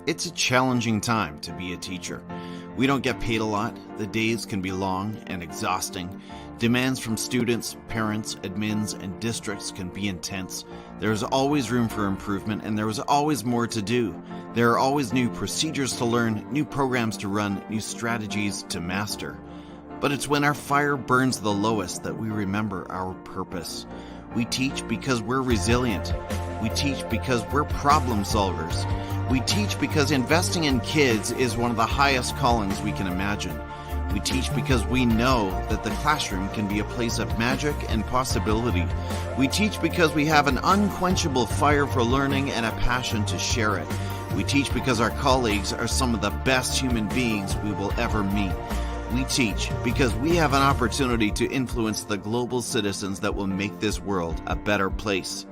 It's a challenging time to be a teacher. We don't get paid a lot, the days can be long and exhausting, demands from students, parents, admins, and districts can be intense. There is always room for improvement and there is always more to do. There are always new procedures to learn, new programs to run, new strategies to master. But it's when our fire burns the lowest that we remember our purpose. We teach because we're resilient. We teach because we're problem solvers. We teach because investing in kids is one of the highest callings we can imagine. We teach because we know that the classroom can be a place of magic and possibility. We teach because we have an unquenchable fire for learning and a passion to share it. We teach because our colleagues are some of the best human beings we will ever meet. We teach because we have an opportunity to influence the global citizens that will make this world a better place.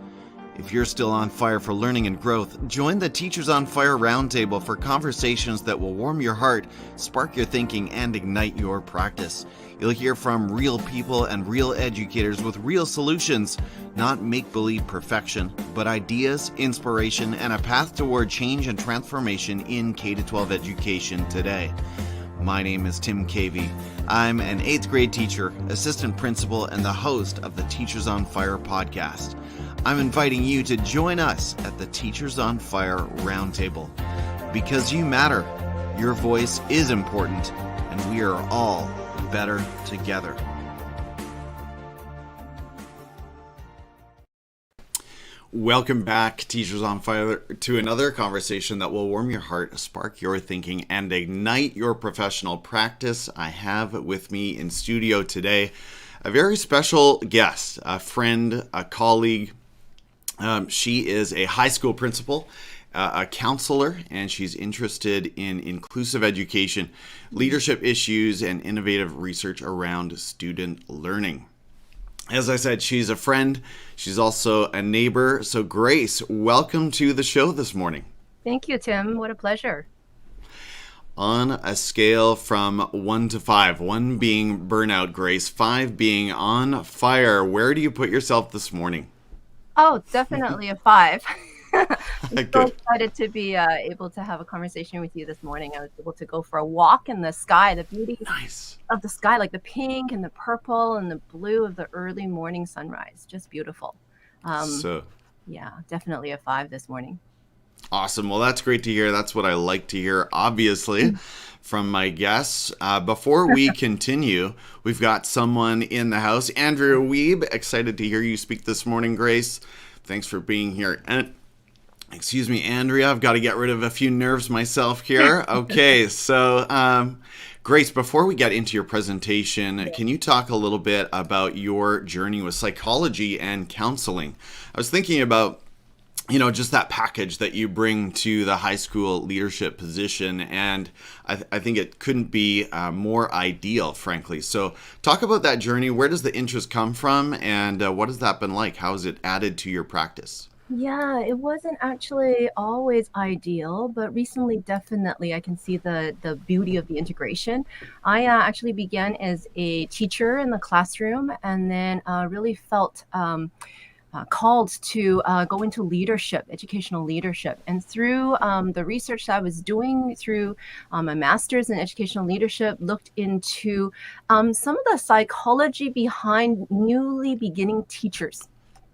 If you're still on fire for learning and growth, join the Teachers on Fire Roundtable for conversations that will warm your heart, spark your thinking, and ignite your practice. You'll hear from real people and real educators with real solutions, not make-believe perfection, but ideas, inspiration, and a path toward change and transformation in K-12 education today. My name is Tim Cavey. I'm an 8th grade teacher, assistant principal, and the host of the Teachers on Fire podcast. I'm inviting you to join us at the Teachers on Fire Roundtable. Because you matter, your voice is important, and we are all better together. Welcome back, Teachers on Fire, to another conversation that will warm your heart, spark your thinking, and ignite your professional practice. I have with me in studio today a very special guest, a friend, a colleague. She is a high school principal, a counselor, and she's interested in inclusive education, leadership issues, and innovative research around student learning. As I said, she's a friend. She's also a neighbor. So Grace, welcome to the show this morning. Thank you, Tim. What a pleasure. On a scale from 1 to 5, 1 being burnout, Grace, 5 being on fire, where do you put yourself this morning? Oh, definitely a 5. I'm so excited to be able to have a conversation with you this morning. I was able to go for a walk in the sky, the beauty of the sky, like the pink and the purple and the blue of the early morning sunrise. Just beautiful. Yeah, definitely a 5 this morning. Awesome. Well, that's great to hear. That's what I like to hear, obviously, from my guests. Before we continue, we've got someone in the house. Andrea Weeb, excited to hear you speak this morning, Grace. Thanks for being here. And excuse me, Andrea, I've got to get rid of a few nerves myself here. Okay, so Grace, before we get into your presentation, can you talk a little bit about your journey with psychology and counseling? I was thinking about, just that package that you bring to the high school leadership position, and I think it couldn't be more ideal, frankly. So talk about that journey. Where does the interest come from, and what has that been like? How has it added to your practice? Yeah, it wasn't actually always ideal, but recently, definitely, I can see the beauty of the integration. I actually began as a teacher in the classroom, and then really felt called to go into leadership, educational leadership. And through the research that I was doing through a master's in educational leadership, looked into some of the psychology behind newly beginning teachers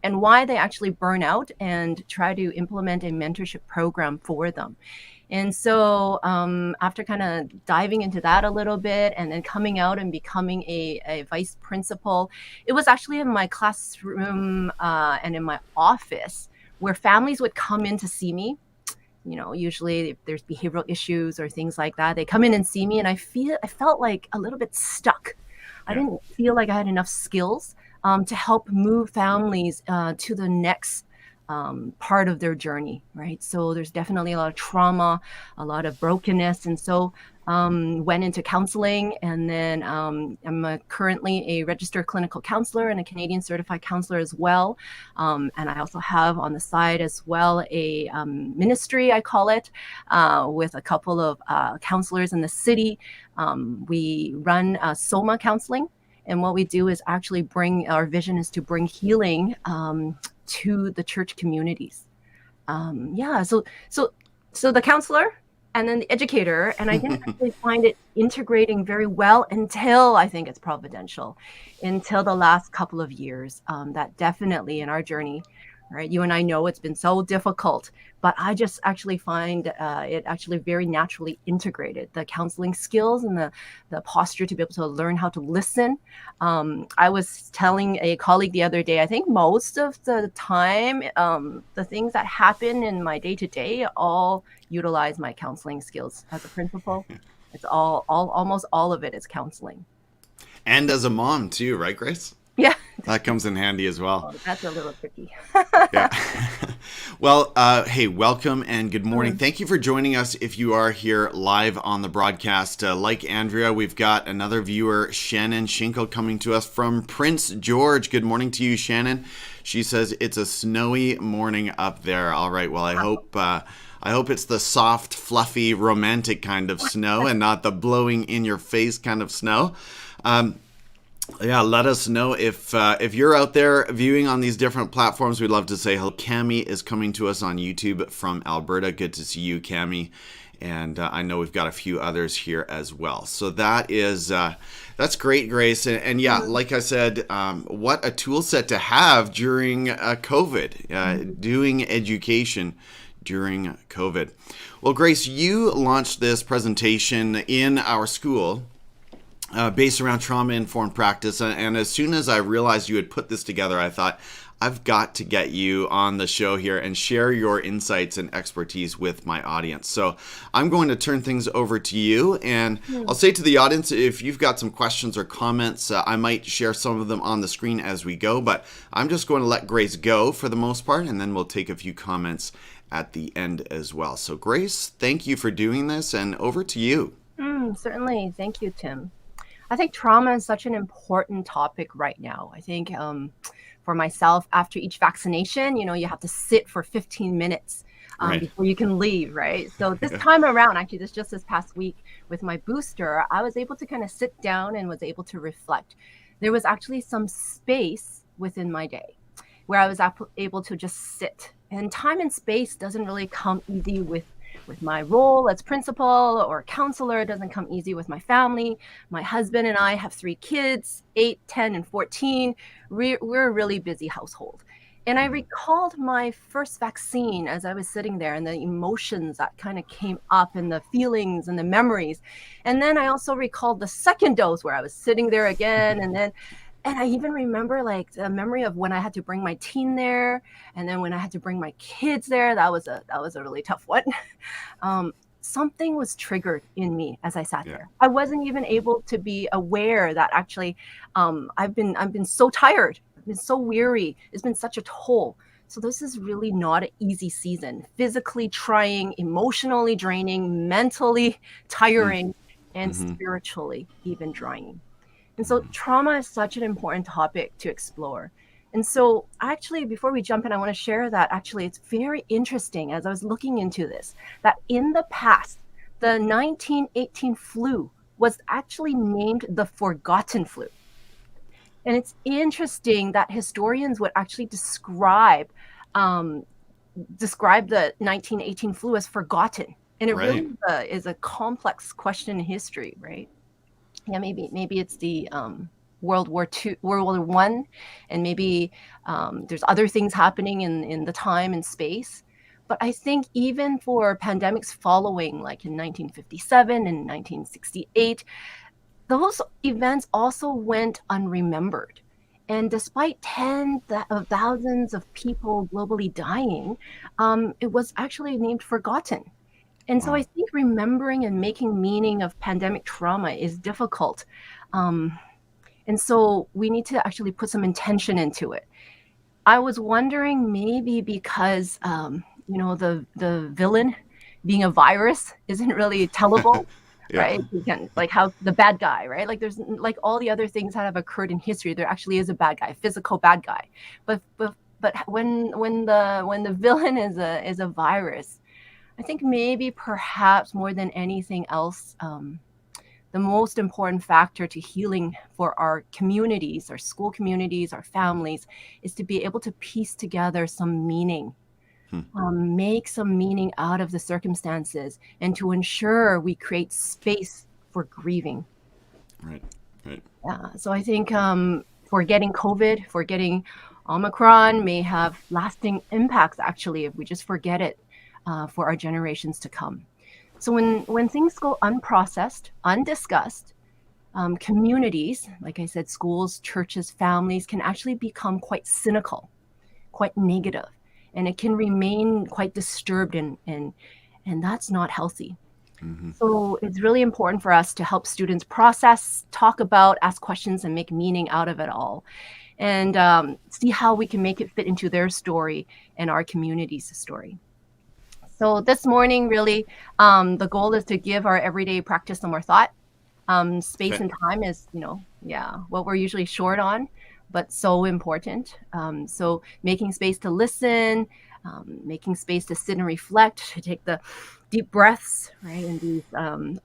and why they actually burn out, and try to implement a mentorship program for them. And so after kind of diving into that a little bit and then coming out and becoming a vice principal, it was actually in my classroom and in my office where families would come in to see me. Usually if there's behavioral issues or things like that, they come in and see me, and I felt like a little bit stuck. I didn't feel like I had enough skills to help move families to the next part of their journey, right? So there's definitely a lot of trauma, a lot of brokenness. And so went into counseling, and then I'm currently a registered clinical counselor and a Canadian certified counselor as well. And I also have on the side as well a ministry, I call it, with a couple of counselors in the city. We run SOMA counseling. And what we do is actually our vision is to bring healing to the church communities. So the counselor, and then the educator, and I didn't actually find it integrating very well until I think it's providential, until the last couple of years. That definitely in our journey, right? You and I know it's been so difficult, but I just actually find it actually very naturally integrated the counseling skills and the posture to be able to learn how to listen. I was telling a colleague the other day, I think most of the time, the things that happen in my day to day all utilize my counseling skills as a principal. It's almost all of it is counseling. And as a mom too, right, Grace? Yeah, That comes in handy as well. well, that's a little tricky. Yeah. Well, hey, welcome and good morning. Thank you for joining us if you are here live on the broadcast. Like Andrea, we've got another viewer, Shannon Schinkel, coming to us from Prince George. Good morning to you, Shannon. She says it's a snowy morning up there. All right. Well, I hope it's the soft, fluffy, romantic kind of snow and not the blowing in your face kind of snow. Yeah, let us know if you're out there viewing on these different platforms. We'd love to say hello. Cami is coming to us on YouTube from Alberta. Good to see you, Cami. And I know we've got a few others here as well. So that's great, Grace. And yeah, like I said, what a tool set to have during COVID, doing education during COVID. Well, Grace, you launched this presentation in our school based around trauma-informed practice. And as soon as I realized you had put this together, I thought, I've got to get you on the show here and share your insights and expertise with my audience. So I'm going to turn things over to you. And I'll say to the audience, if you've got some questions or comments, I might share some of them on the screen as we go. But I'm just going to let Grace go for the most part, and then we'll take a few comments at the end as well. So Grace, thank you for doing this, and over to you. Certainly. Thank you, Tim. I think trauma is such an important topic right now. I think for myself, after each vaccination, you have to sit for 15 minutes Right. before you can leave, right? So this time around, actually, this past week with my booster, I was able to kind of sit down and was able to reflect. There was actually some space within my day where I was able to just sit. And time and space doesn't really come easy with my role as principal or counselor. It doesn't come easy with my family. My husband and I have 3 kids, 8, 10, and 14. We're a really busy household. And I recalled my first vaccine as I was sitting there and the emotions that kind of came up and the feelings and the memories. And then I also recalled the second dose where I was sitting there again. And I even remember like the memory of when I had to bring my teen there, and then when I had to bring my kids there. That was a really tough one. Something was triggered in me as I sat there. I wasn't even able to be aware that actually I've been so tired. I've been so weary. It's been such a toll. So this is really not an easy season. Physically trying, emotionally draining, mentally tiring, and spiritually even draining. And so trauma is such an important topic to explore. And so actually, before we jump in, I want to share that actually it's very interesting as I was looking into this, that in the past, the 1918 flu was actually named the forgotten flu. And it's interesting that historians would actually describe the 1918 flu as forgotten. And it really is a complex question in history, right? Yeah, maybe it's the World War I, and maybe there's other things happening in the time and space. But I think even for pandemics following, like in 1957 and 1968, those events also went unremembered. And despite tens of thousands of people globally dying, it was actually named forgotten. And so I think remembering and making meaning of pandemic trauma is difficult. And so we need to actually put some intention into it. I was wondering maybe because, the villain being a virus isn't really tellable, right? You can, like how the bad guy, right? Like there's like all the other things that have occurred in history, there actually is a bad guy, physical bad guy. But when the villain is a virus, I think maybe perhaps more than anything else, the most important factor to healing for our communities, our school communities, our families, is to be able to piece together some meaning make some meaning out of the circumstances, and to ensure we create space for grieving. Right. Right. So I think forgetting COVID, forgetting Omicron may have lasting impacts, actually, if we just forget it for our generations to come. So when things go unprocessed, undiscussed, communities, like I said, schools, churches, families, can actually become quite cynical, quite negative, and it can remain quite disturbed, and that's not healthy. So it's really important for us to help students process, talk about, ask questions, and make meaning out of it all, and see how we can make it fit into their story and our community's story. So this morning, really, the goal is to give our everyday practice some more thought. Space Okay. and time is, what we're usually short on, but so important. So making space to listen, making space to sit and reflect, to take the deep breaths, right? In these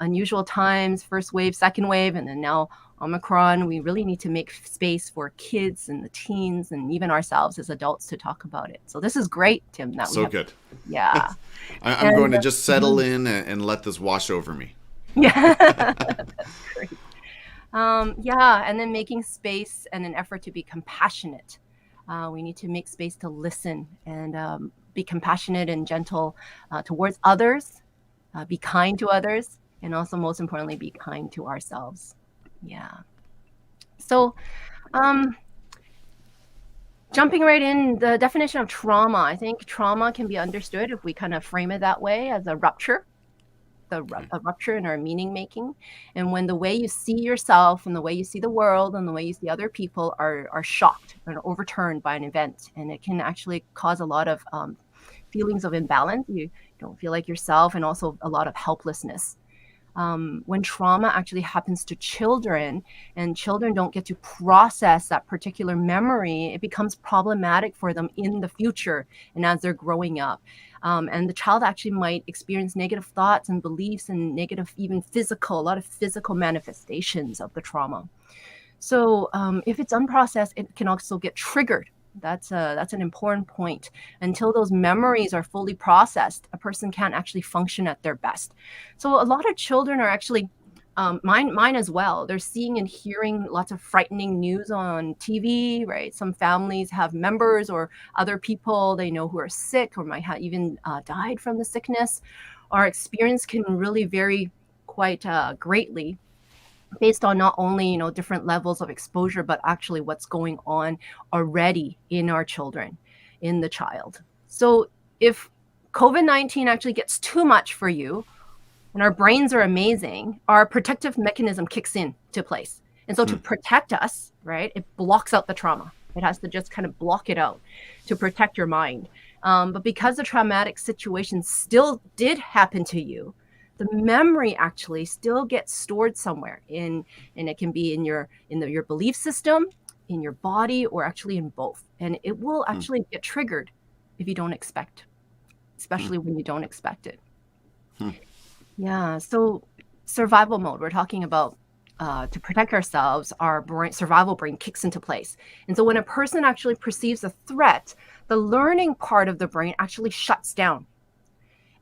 unusual times, first wave, second wave, and then now Omicron, we really need to make space for kids and the teens and even ourselves as adults to talk about it. So this is great, Tim, that we So have. good. Yeah. I'm And going to just settle in and let this wash over me. yeah, that's great. Yeah, and then making space and an effort to be compassionate. We need to make space to listen and be compassionate and gentle towards others, be kind to others, and also, most importantly, be kind to ourselves. Yeah. So, um, jumping right in, the definition of trauma, I think trauma can be understood if we kind of frame it that way as a rupture. A rupture in our meaning making, and when the way you see yourself and the way you see the world and the way you see other people are shocked and overturned by an event, and it can actually cause a lot of feelings of imbalance. You don't feel like yourself, and also a lot of helplessness. When trauma actually happens to children and children don't get to process that particular memory, it becomes problematic for them in the future and as they're growing up. And the child actually might experience negative thoughts and beliefs and negative, even a lot of physical manifestations of the trauma. So if it's unprocessed, it can also get triggered. That's an important point. Until those memories are fully processed, a person can't actually function at their best. So a lot of children are actually, mine as well. They're seeing and hearing lots of frightening news on TV, right? Some families have members or other people they know who are sick or might have even died from the sickness. Our experience can really vary quite greatly based on not only different levels of exposure, but actually what's going on already in our children, in the child. So if COVID-19 actually gets too much for you, and our brains are amazing, our protective mechanism kicks in to place. And so to protect us, right, it blocks out the trauma. It has to just kind of block it out to protect your mind. But because the traumatic situation still did happen to you, the memory actually still gets stored somewhere and it can be in your belief system, in your body, or actually in both. And it will actually get triggered if you don't expect, especially when you don't expect it. Yeah. So survival mode, we're talking about to protect ourselves, our survival brain kicks into place. And so when a person actually perceives a threat, the learning part of the brain actually shuts down.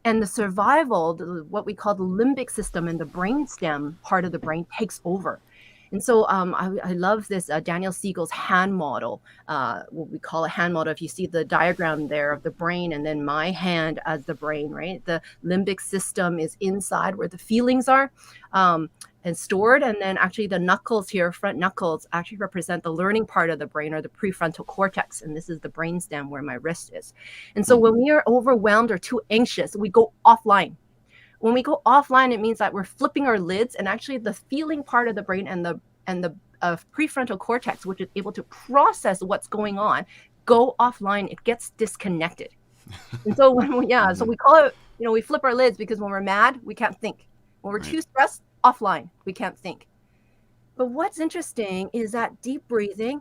And the survival, what we call the limbic system and the brainstem part of the brain takes over. And so I love this Daniel Siegel's hand model, what we call a hand model. If you see the diagram there of the brain and then my hand as the brain, right? The limbic system is inside where the feelings are and stored. And then actually the knuckles here, front knuckles, actually represent the learning part of the brain or the prefrontal cortex. And this is the brainstem where my wrist is. And so when we are overwhelmed or too anxious, we go offline. When we go offline, it means that we're flipping our lids, and actually the feeling part of the brain and the prefrontal cortex, which is able to process what's going on, go offline. It gets disconnected. And so so we call it, we flip our lids because when we're mad, we can't think. When we're too stressed, offline, we can't think. But what's interesting is that deep breathing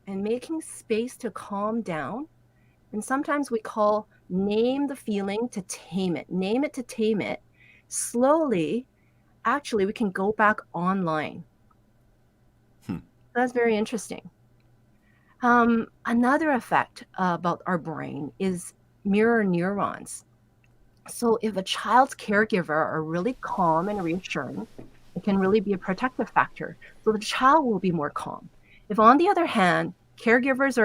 and making space to calm down. And sometimes we call name the feeling to tame it. Name it to tame it. Slowly, actually, we can go back online. That's very interesting. Another effect about our brain is mirror neurons. So if a child's caregiver are really calm and reassuring, it can really be a protective factor. So the child will be more calm. If on the other hand, caregivers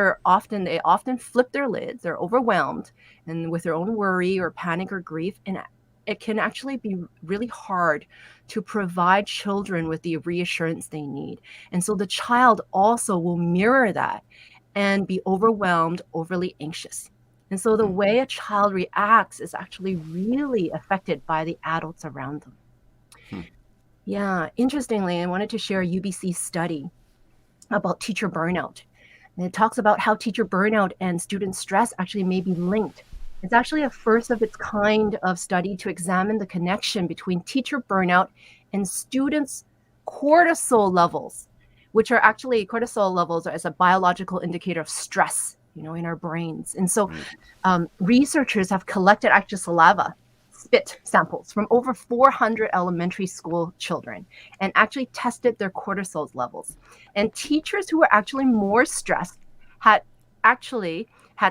they often flip their lids, they're overwhelmed and with their own worry or panic or grief, and it can actually be really hard to provide children with the reassurance they need. And so the child also will mirror that and be overwhelmed, overly anxious. And so the way a child reacts is actually really affected by the adults around them. Hmm. Yeah, interestingly, I wanted to share a UBC study about teacher burnout. And it talks about how teacher burnout and student stress actually may be linked. It's actually a first of its kind of study to examine the connection between teacher burnout and students' cortisol levels, which are actually cortisol levels as a biological indicator of stress, in our brains. And so researchers have collected actually saliva, spit samples from over 400 elementary school children and actually tested their cortisol levels. And teachers who were actually more stressed had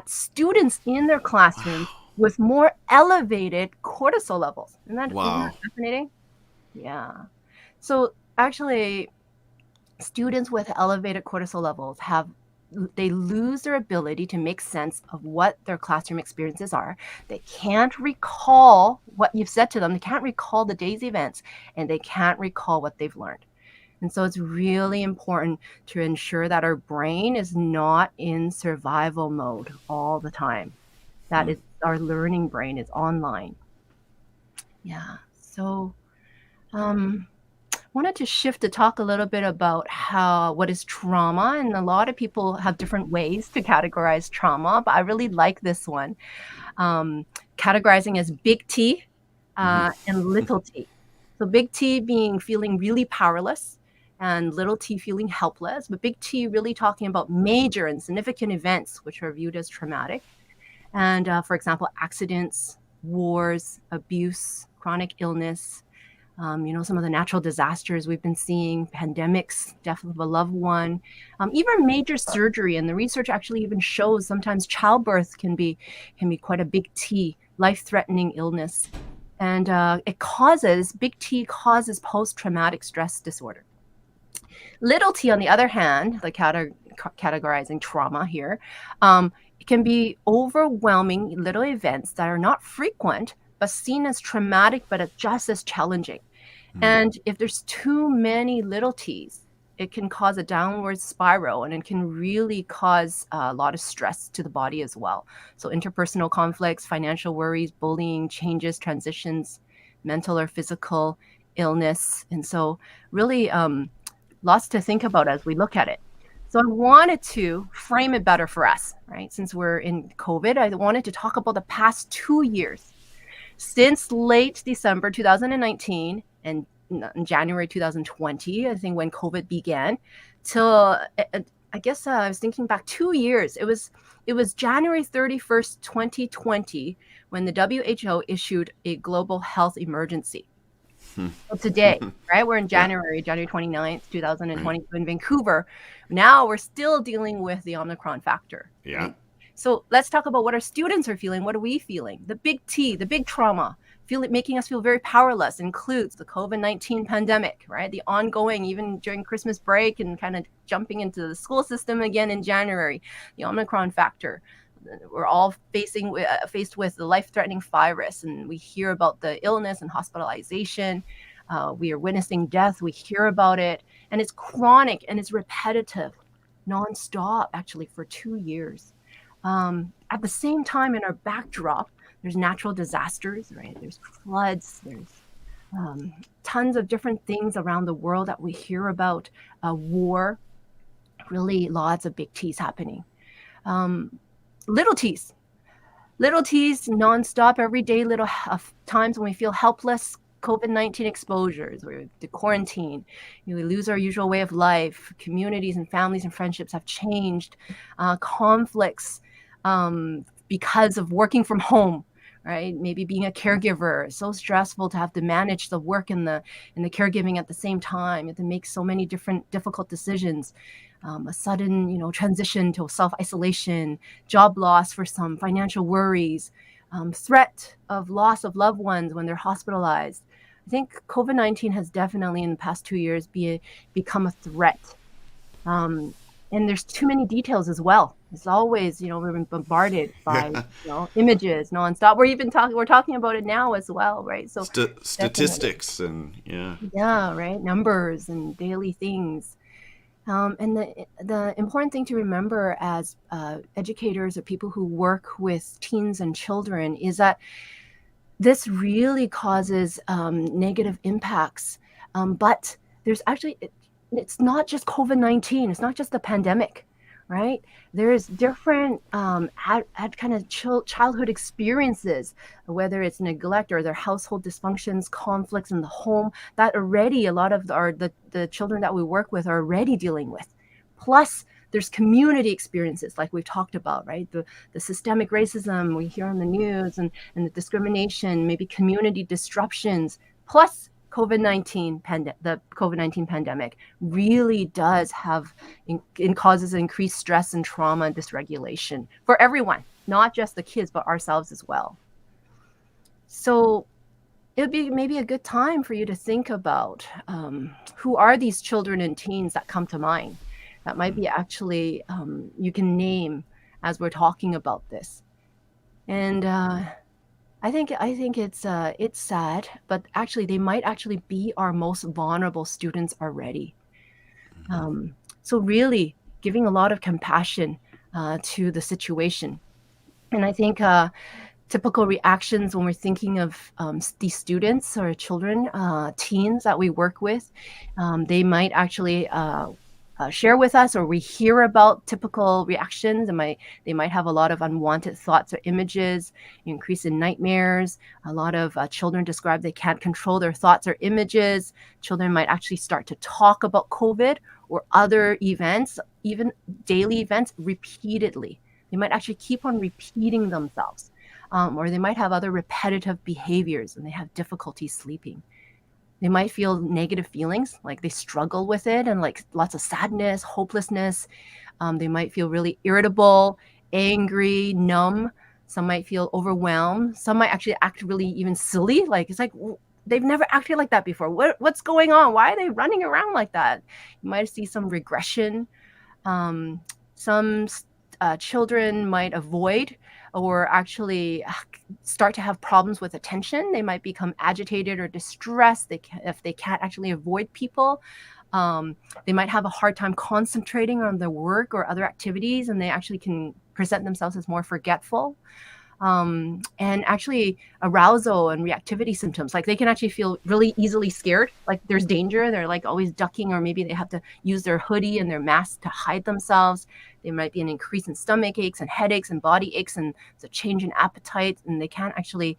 students in their classroom with more elevated cortisol levels. Isn't that fascinating? Yeah. So actually, students with elevated cortisol levels they lose their ability to make sense of what their classroom experiences are. They can't recall what you've said to them. They can't recall the day's events, and they can't recall what they've learned. And so it's really important to ensure that our brain is not in survival mode all the time. That is, our learning brain is online. Yeah. So wanted to shift to talk a little bit about what is trauma, and a lot of people have different ways to categorize trauma, but I really like this one, categorizing as big T and little t. So big T being feeling really powerless and little t feeling helpless, but big T really talking about major and significant events which are viewed as traumatic. And for example, accidents, wars, abuse, chronic illness, some of the natural disasters we've been seeing, pandemics, death of a loved one, even major surgery. And the research actually even shows sometimes childbirth can be quite a big T, life-threatening illness. And big T causes post-traumatic stress disorder. Little t, on the other hand, the categorizing trauma here, it can be overwhelming little events that are not frequent, but seen as traumatic, but just as challenging. And if there's too many little t's, it can cause a downward spiral, and it can really cause a lot of stress to the body as well. So interpersonal conflicts, financial worries, bullying, changes, transitions, mental or physical illness. And so really lots to think about as we look at it. So I wanted to frame it better for us, right? Since we're in COVID, I wanted to talk about the past 2 years. Since late December 2019 and January 2020, I think when COVID began, till I guess I was thinking back 2 years. It was January 31st, 2020, when the WHO issued a global health emergency. So today, right? We're in January 29th, 2020 in Vancouver. Now we're still dealing with the Omicron factor. Yeah. Right? So let's talk about what our students are feeling. What are we feeling? The big T, the big trauma, making us feel very powerless, includes the COVID-19 pandemic, right? The ongoing, even during Christmas break and kind of jumping into the school system again in January, the Omicron factor. We're all faced with the life-threatening virus, and we hear about the illness and hospitalization. We are witnessing death. We hear about it, and it's chronic and it's repetitive, nonstop, actually, for 2 years. At the same time, in our backdrop, there's natural disasters, right? There's floods, there's tons of different things around the world that we hear about, war, really lots of big T's happening. Little T's nonstop, every day, little times when we feel helpless, COVID-19 exposures, or the quarantine, we lose our usual way of life. Communities and families and friendships have changed. Conflicts because of working from home, right? Maybe being a caregiver, so stressful to have to manage the work and the caregiving at the same time. You have to make so many different difficult decisions. a sudden, transition to self-isolation, job loss for some, financial worries, threat of loss of loved ones when they're hospitalized. I think COVID-19 has definitely in the past 2 years become a threat. And there's too many details as well. It's always, we've been bombarded by, Yeah. images nonstop. We're talking about it now as well, right? So definitely. Statistics and yeah. Yeah, right. Numbers and daily things. And the important thing to remember as educators or people who work with teens and children is that this really causes negative impacts. But there's actually, it's not just COVID-19. It's not just the pandemic, right? There's different kind of childhood experiences, whether it's neglect or their household dysfunctions, conflicts in the home, that already a lot of the children that we work with are already dealing with. Plus, there's community experiences like we've talked about, right? The systemic racism we hear on the news and the discrimination, maybe community disruptions, plus the COVID-19 pandemic really does have causes increased stress and trauma and dysregulation for everyone, not just the kids, but ourselves as well. So it would be maybe a good time for you to think about who are these children and teens that come to mind that might be actually you can name as we're talking about this. And I think it's sad, but actually they might actually be our most vulnerable students already. So really giving a lot of compassion to the situation. And I think typical reactions when we're thinking of these students or children, teens that we work with, they might actually share with us, or we hear about typical reactions. They might have a lot of unwanted thoughts or images, increase in nightmares. A lot of children describe they can't control their thoughts or images. Children might actually start to talk about COVID or other events, even daily events, repeatedly. They might actually keep on repeating themselves, or they might have other repetitive behaviors and they have difficulty sleeping. They might feel negative feelings, like they struggle with it, and like lots of sadness, hopelessness. They might feel really irritable, angry, numb. Some might feel overwhelmed. Some might actually act really even silly. Like it's like they've never acted like that before. What's going on? Why are they running around like that? You might see some regression. Some children might avoid or actually start to have problems with attention. They might become agitated or distressed if they can't actually avoid people. They might have a hard time concentrating on their work or other activities, and they actually can present themselves as more forgetful. And actually arousal and reactivity symptoms, like they can actually feel really easily scared, like there's danger, they're like always ducking, or maybe they have to use their hoodie and their mask to hide themselves. There might be an increase in stomach aches and headaches and body aches, and it's a change in appetite, and they can't actually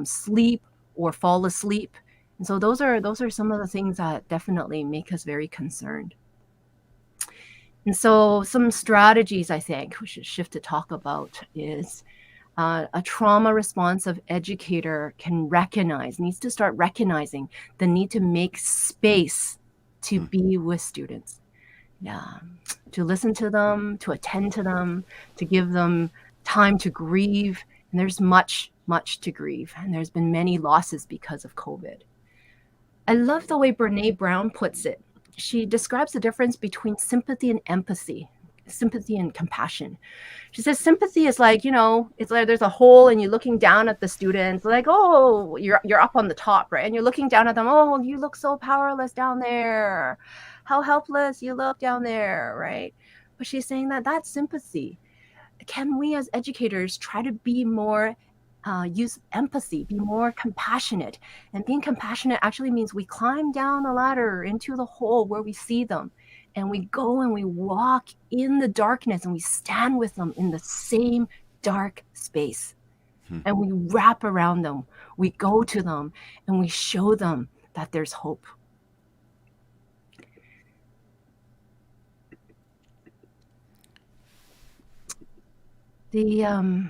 sleep or fall asleep. And so those are some of the things that definitely make us very concerned. And so some strategies I think we should shift to talk about is a trauma responsive educator needs to start recognizing the need to make space to be with students. Yeah, to listen to them, to attend to them, to give them time to grieve. And there's much, much to grieve. And there's been many losses because of COVID. I love the way Brene Brown puts it. She describes the difference between sympathy and empathy. Sympathy and compassion. She says sympathy is like, it's like there's a hole and you're looking down at the students, like, oh, you're up on the top, right? And you're looking down at them, oh, you look so powerless down there. How helpless you look down there, right? But she's saying that that's sympathy. Can we as educators try to be more use empathy, be more compassionate? And being compassionate actually means we climb down the ladder into the hole where we see them. And we go and we walk in the darkness and we stand with them in the same dark space. And we wrap around them. We go to them and we show them that there's hope. The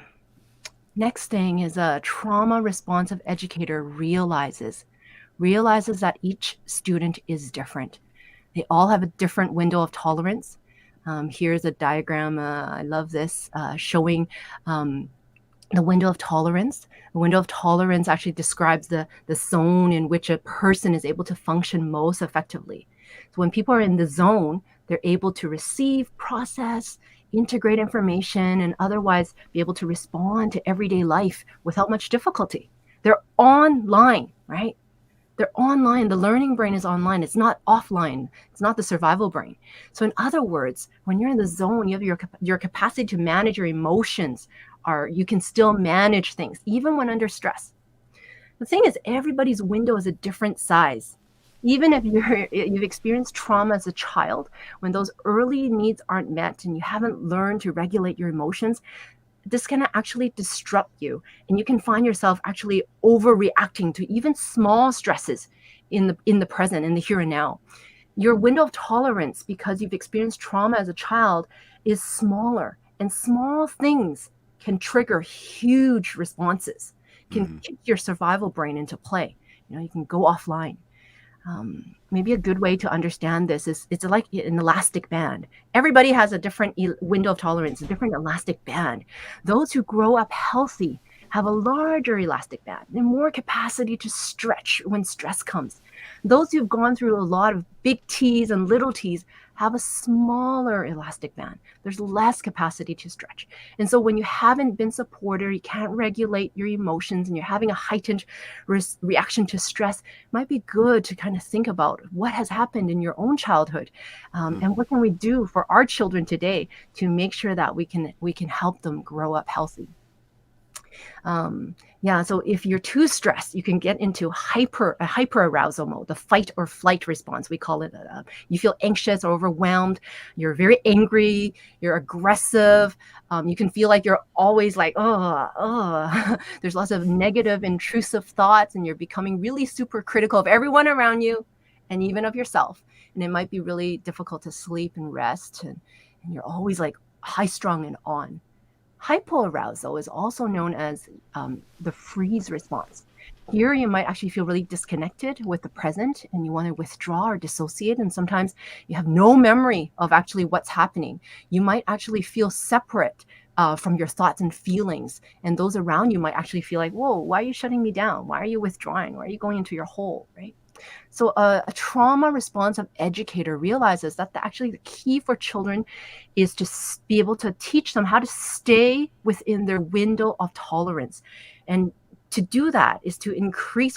next thing is a trauma responsive educator realizes that each student is different. They all have a different window of tolerance. Here's a diagram. I love this, showing the window of tolerance. The window of tolerance actually describes the zone in which a person is able to function most effectively. So when people are in the zone, they're able to receive, process, integrate information, and otherwise be able to respond to everyday life without much difficulty. They're online, right? They're online. The learning brain is online. It's not offline. It's not the survival brain. So in other words, when you're in the zone, you have your capacity to manage your emotions, you can still manage things even when under stress. The thing is, everybody's window is a different size. Even if you've experienced trauma as a child, when those early needs aren't met and you haven't learned to regulate your emotions, this can actually disrupt you, and you can find yourself actually overreacting to even small stresses in the present, in the here and now. Your window of tolerance, because you've experienced trauma as a child, is smaller, and small things can trigger huge responses, can kick your survival brain into play. You can go offline. Maybe a good way to understand this is it's like an elastic band. Everybody has a different window of tolerance, a different elastic band. Those who grow up healthy have a larger elastic band and more capacity to stretch when stress comes. Those who've gone through a lot of big T's and little T's have a smaller elastic band. There's less capacity to stretch. And so when you haven't been supported, you can't regulate your emotions, and you're having a heightened reaction to stress, it might be good to kind of think about what has happened in your own childhood, and what can we do for our children today to make sure that we can help them grow up healthy. So if you're too stressed, you can get into hyper arousal mode, the fight or flight response. We call it. You feel anxious or overwhelmed. You're very angry. You're aggressive. You can feel like you're always like, There's lots of negative, intrusive thoughts, and you're becoming really super critical of everyone around you, and even of yourself. And it might be really difficult to sleep and rest, and you're always like high strung and on. Hypoarousal is also known as the freeze response. Here you might actually feel really disconnected with the present, and you want to withdraw or dissociate, and sometimes you have no memory of actually what's happening. You might actually feel separate from your thoughts and feelings, and those around you might actually feel like, whoa, why are you shutting me down? Why are you withdrawing? Why are you going into your hole, right? So a trauma responsive educator realizes that actually the key for children is to be able to teach them how to stay within their window of tolerance. And to do that is to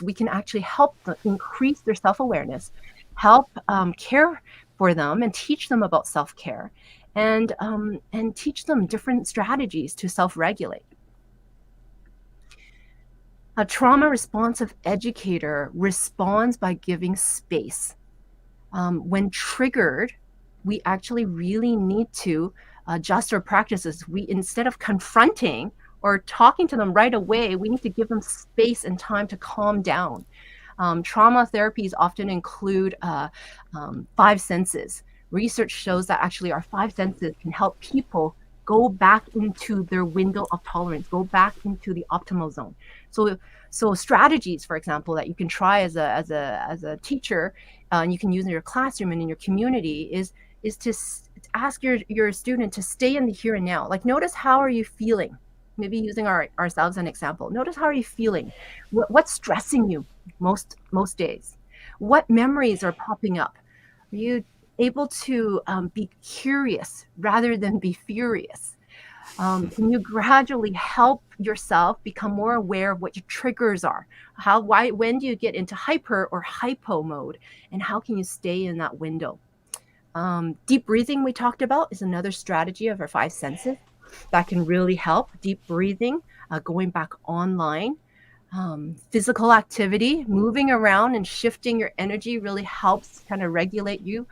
we can actually help them increase their self-awareness, help care for them and teach them about self-care, and teach them different strategies to self-regulate. A trauma responsive educator responds by giving space. When triggered, we actually really need to adjust our practices. Instead of confronting or talking to them right away, we need to give them space and time to calm down. Trauma therapies often include 5 senses. Research shows that actually our 5 senses can help people go back into their window of tolerance, go back into the optimal zone. So strategies, for example, that you can try as a teacher, and you can use in your classroom and in your community is to ask your student to stay in the here and now. Like, notice, how are you feeling? Maybe using ourselves as an example. Notice, how are you feeling? What's stressing you most days? What memories are popping up? Are you able to be curious rather than be furious? Can you gradually help yourself become more aware of what your triggers are? When do you get into hyper or hypo mode, and how can you stay in that window? Deep breathing, we talked about, is another strategy of our 5 senses that can really help. Deep breathing, going back online. Physical activity, moving around and shifting your energy really helps kind of regulate you.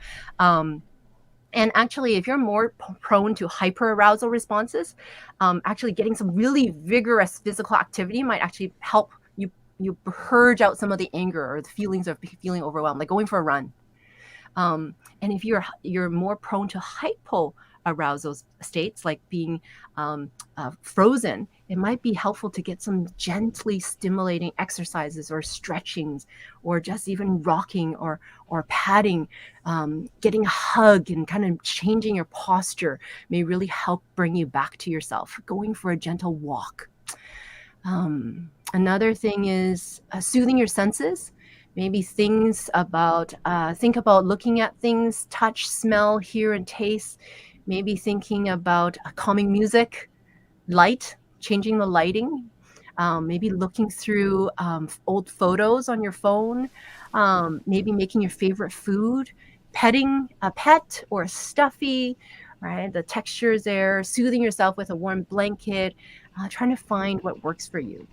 And actually, if you're more prone to hyperarousal responses, actually getting some really vigorous physical activity might actually help you purge out some of the anger or the feelings of feeling overwhelmed, like going for a run. And if you're more prone to hypo arouse those states, like being frozen, it might be helpful to get some gently stimulating exercises or stretchings, or just even rocking or patting, getting a hug and kind of changing your posture may really help bring you back to yourself. Going for a gentle walk. Another thing is soothing your senses. Maybe think about looking at things, touch, smell, hear, and taste. Maybe thinking about calming music, light, changing the lighting. Maybe looking through old photos on your phone. Maybe making your favorite food, petting a pet or a stuffy, right? The texture is there, soothing yourself with a warm blanket, trying to find what works for you.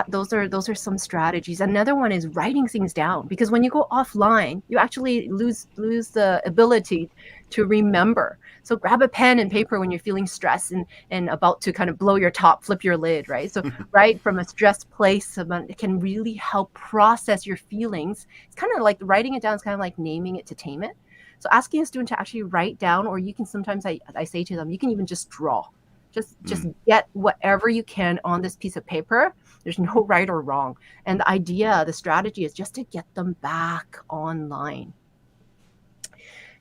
Those are some strategies. Another one is writing things down, because when you go offline, you actually lose the ability to remember. So grab a pen and paper when you're feeling stressed and about to kind of blow your top, flip your lid, right? So write from a stressed place. It can really help process your feelings. It's kind of like writing it down is kind of like naming it to tame it. So asking a student to actually write down, or you can sometimes I say to them, you can even just draw. Just get whatever you can on this piece of paper. There's no right or wrong. And the strategy is just to get them back online.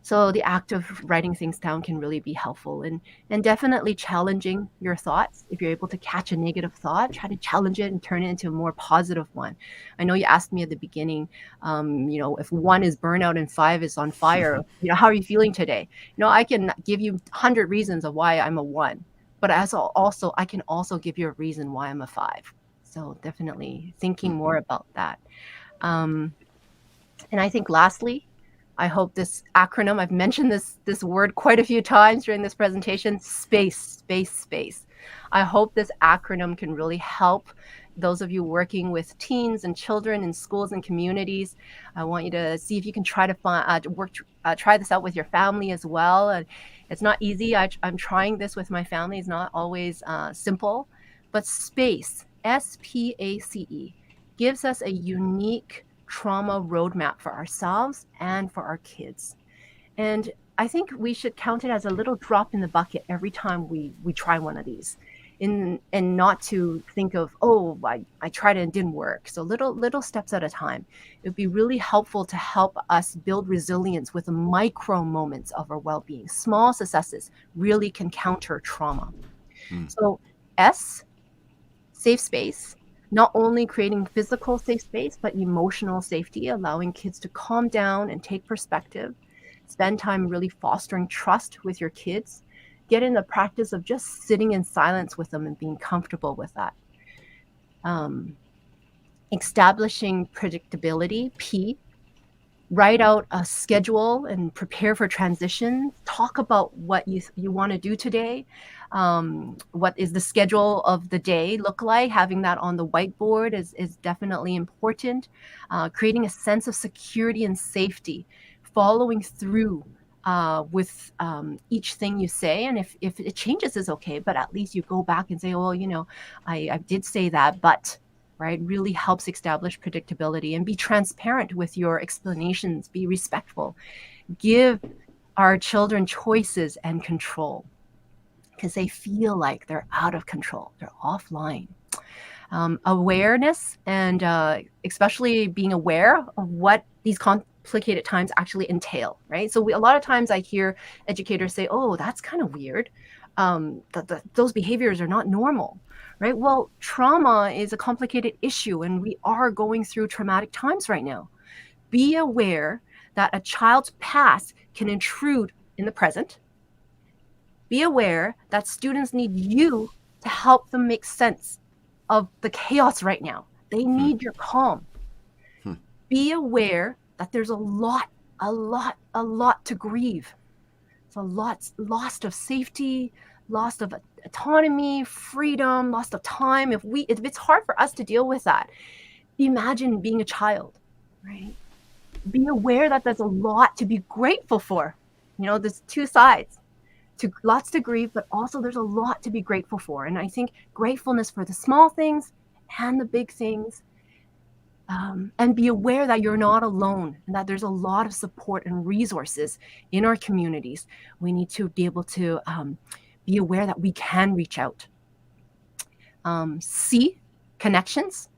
So the act of writing things down can really be helpful, and definitely challenging your thoughts. If you're able to catch a negative thought, try to challenge it and turn it into a more positive one. I know you asked me at the beginning, if 1 is burnout and 5 is on fire, how are you feeling today? I can give you 100 reasons of why I'm a 1. But I can also give you a reason why I'm a 5. So definitely thinking more about that. And I think lastly, I hope this acronym, I've mentioned this word quite a few times during this presentation, space. I hope this acronym can really help those of you working with teens and children in schools and communities. I want you to see if you can try to try this out with your family as well. And it's not easy. I'm trying this with my family. It's not always simple, but SPACE, SPACE, gives us a unique trauma roadmap for ourselves and for our kids. And I think we should count it as a little drop in the bucket every time we try one of these, and not to think of, I tried it and it didn't work. So little steps at a time. It would be really helpful to help us build resilience with the micro moments of our well-being. Small successes really can counter trauma. So S, safe space. Not only creating physical safe space, but emotional safety, allowing kids to calm down and take perspective. Spend time really fostering trust with your kids. Get in the practice of just sitting in silence with them and being comfortable with that. Establishing predictability, P. Write out a schedule and prepare for transition. Talk about what you want to do today. What is the schedule of the day look like? Having that on the whiteboard is definitely important. Creating a sense of security and safety. Following through with each thing you say. And if it changes, is okay, but at least you go back and say, I did say that, but... right, really helps establish predictability. And be transparent with your explanations. Be respectful. Give our children choices and control, because they feel like they're out of control. They're offline. Awareness, and especially being aware of what these complicated times actually entail, right? So a lot of times I hear educators say, that's kind of weird. Those behaviors are not normal. Right? Well, trauma is a complicated issue, and we are going through traumatic times right now. Be aware that a child's past can intrude in the present. Be aware that students need you to help them make sense of the chaos right now. They need your calm. Be aware that there's a lot to grieve. So loss of safety, loss of autonomy, freedom, loss of time. If it's hard for us to deal with that, imagine being a child, right? Be aware that there's a lot to be grateful for. There's two sides. Lots to grieve, but also there's a lot to be grateful for. And I think gratefulness for the small things and the big things and be aware that you're not alone and that there's a lot of support and resources in our communities. We need to be able to be aware that we can reach out, see connections,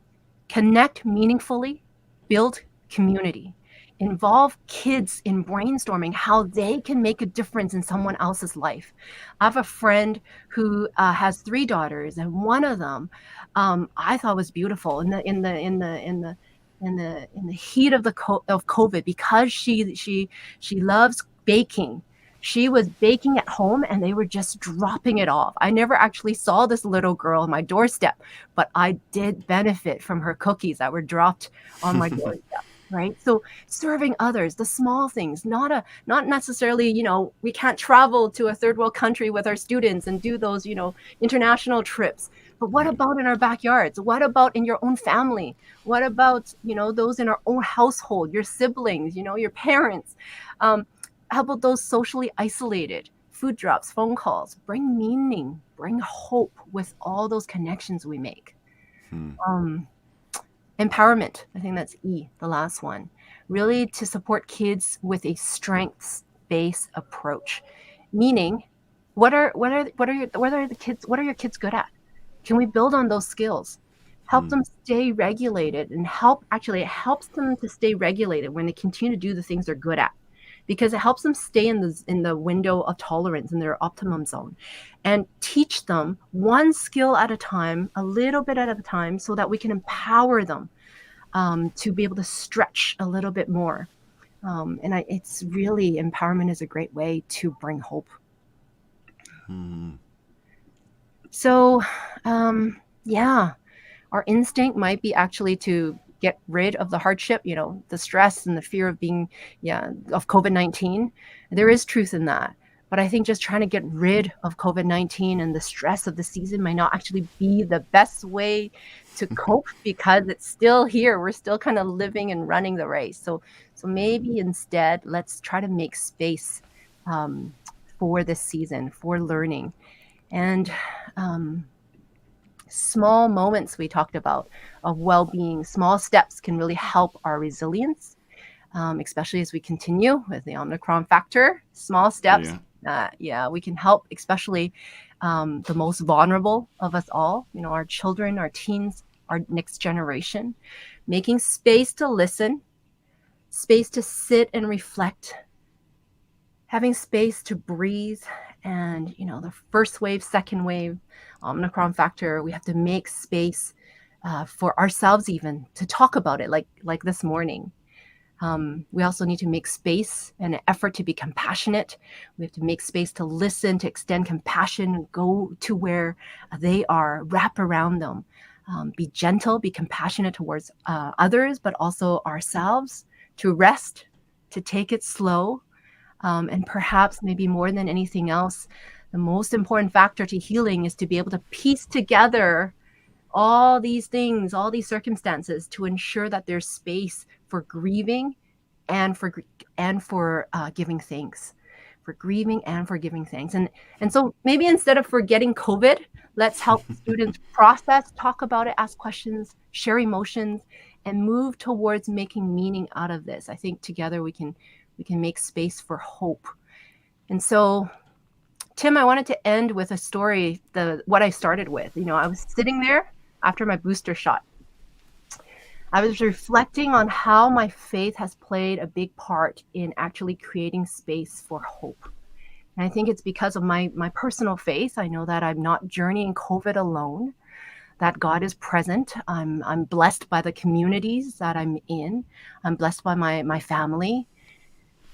connect meaningfully, build community, involve kids in brainstorming how they can make a difference in someone else's life. I have a friend who has 3 daughters, and one of them I thought was beautiful in the heat of of COVID, because she loves baking. She was baking at home and they were just dropping it off. I never actually saw this little girl on my doorstep, but I did benefit from her cookies that were dropped on my doorstep, right? So serving others, the small things, not necessarily, we can't travel to a third world country with our students and do those, international trips. But what about in our backyards? What about in your own family? What about, those in our own household, your siblings, your parents? How about those socially isolated? Food drops, phone calls, bring meaning, bring hope with all those connections we make. Empowerment, I think that's E, the last one. Really to support kids with a strengths-based approach. Meaning, what are your kids good at? Can we build on those skills? Help them stay regulated, and it helps them to stay regulated when they continue to do the things they're good at, because it helps them stay in the window of tolerance, in their optimum zone, and teach them one skill at a time, a little bit at a time, so that we can empower them to be able to stretch a little bit more. It's really, empowerment is a great way to bring hope. So, yeah, our instinct might be actually to get rid of the hardship, the stress and the fear of of COVID-19. There is truth in that. But I think just trying to get rid of COVID-19 and the stress of the season might not actually be the best way to cope, because it's still here. We're still kind of living and running the race. So maybe instead, let's try to make space for this season, for learning. And small moments we talked about of well-being, small steps can really help our resilience, especially as we continue with the Omicron factor. Small steps, we can help, especially the most vulnerable of us all, our children, our teens, our next generation. Making space to listen, space to sit and reflect, having space to breathe. And, the first wave, second wave, Omicron factor, we have to make space for ourselves even to talk about it, like this morning. We also need to make space and an effort to be compassionate. We have to make space to listen, to extend compassion, go to where they are, wrap around them, be gentle, be compassionate towards others, but also ourselves, to rest, to take it slow. And perhaps maybe more than anything else, the most important factor to healing is to be able to piece together all these things, all these circumstances, to ensure that there's space for grieving and for giving thanks, for grieving and for giving thanks. And so maybe instead of forgetting COVID, let's help students process, talk about it, ask questions, share emotions, and move towards making meaning out of this. I think together we can make space for hope. And so, Tim, I wanted to end with a story, what I started with. I was sitting there after my booster shot. I was reflecting on how my faith has played a big part in actually creating space for hope. And I think it's because of my personal faith. I know that I'm not journeying COVID alone, that God is present. I'm blessed by the communities that I'm in. I'm blessed by my family.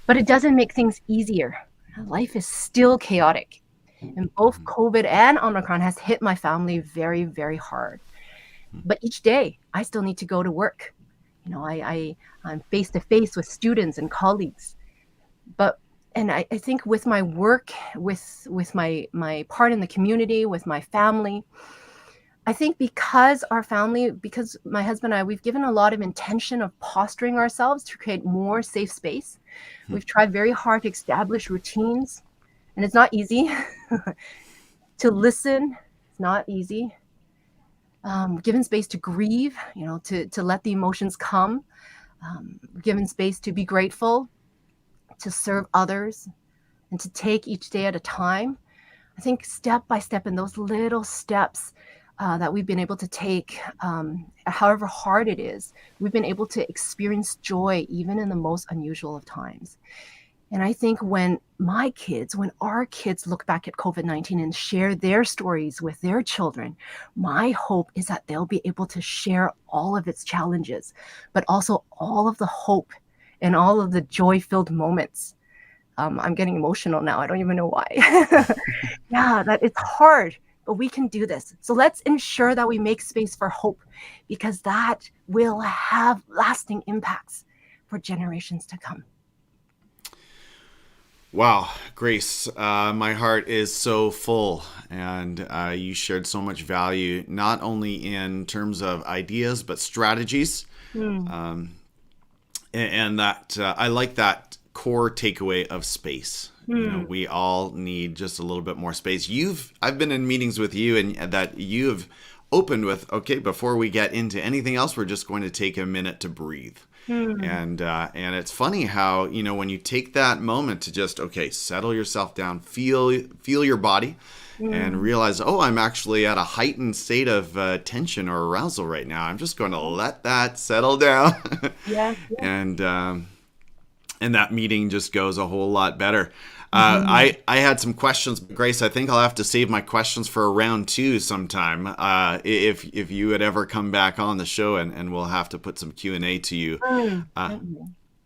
But it doesn't make things easier. Life is still chaotic. And both COVID and Omicron has hit my family very, very hard. But each day, I still need to go to work. I'm face to face with students and colleagues. And I think with my work, with my part in the community, with my family, I think because my husband and I, we've given a lot of intention of posturing ourselves to create more safe space. We've tried very hard to establish routines, and it's not easy. To listen, it's not easy. given space to grieve, to let the emotions come, given space to be grateful, to serve others, and to take each day at a time. I think step by step in those little steps that we've been able to take, however hard it is, we've been able to experience joy even in the most unusual of times. And I think when our kids look back at COVID-19 and share their stories with their children, my hope is that they'll be able to share all of its challenges, but also all of the hope and all of the joy-filled moments. I'm getting emotional now. I don't even know why. Yeah, that it's hard, but we can do this. So let's ensure that we make space for hope because that will have lasting impacts for generations to come. Wow, Grace, my heart is so full, and you shared so much value, not only in terms of ideas, but strategies. Um, and that I like that core takeaway of space. We all need just a little bit more space. I've been in meetings with you, and that you've opened with, okay, before we get into anything else, we're just going to take a minute to breathe. And it's funny how, when you take that moment to just, okay, settle yourself down, feel your body, and realize, oh, I'm actually at a heightened state of tension or arousal right now. I'm just going to let that settle down. Yeah. And that meeting just goes a whole lot better. I had some questions, but Grace, I think I'll have to save my questions for a round 2 sometime. If you would ever come back on the show, and we'll have to put some Q&A to you.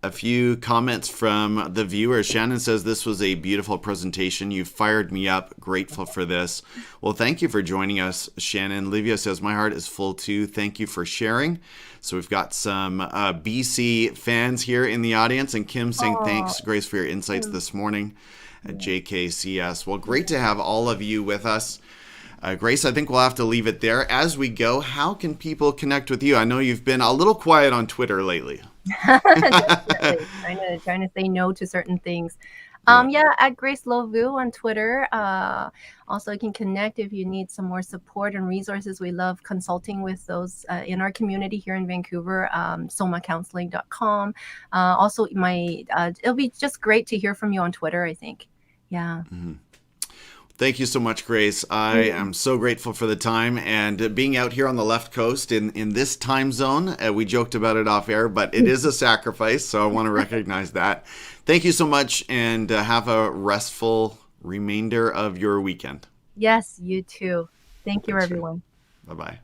A few comments from the viewers. Shannon says, this was a beautiful presentation. You fired me up. Grateful for this. Well, thank you for joining us, Shannon. Livia says, my heart is full too. Thank you for sharing. So we've got some BC fans here in the audience, and Kim saying, thanks, Grace, for your insights this morning at JKCS. Well, great to have all of you with us. Grace, I think we'll have to leave it there. As we go, how can people connect with you? I know you've been a little quiet on Twitter lately. Definitely. Trying to say no to certain things. At Grace Voo on Twitter. Also, you can connect if you need some more support and resources. We love consulting with those in our community here in Vancouver. somacounseling.com. Also, it'll be just great to hear from you on Twitter, I think. Yeah. Mm-hmm. Thank you so much, Grace. I am so grateful for the time and being out here on the left coast in this time zone. We joked about it off air, but it is a sacrifice, so I want to recognize that. Thank you so much, and have a restful remainder of your weekend. Yes, you too. Thank you, everyone. Bye-bye.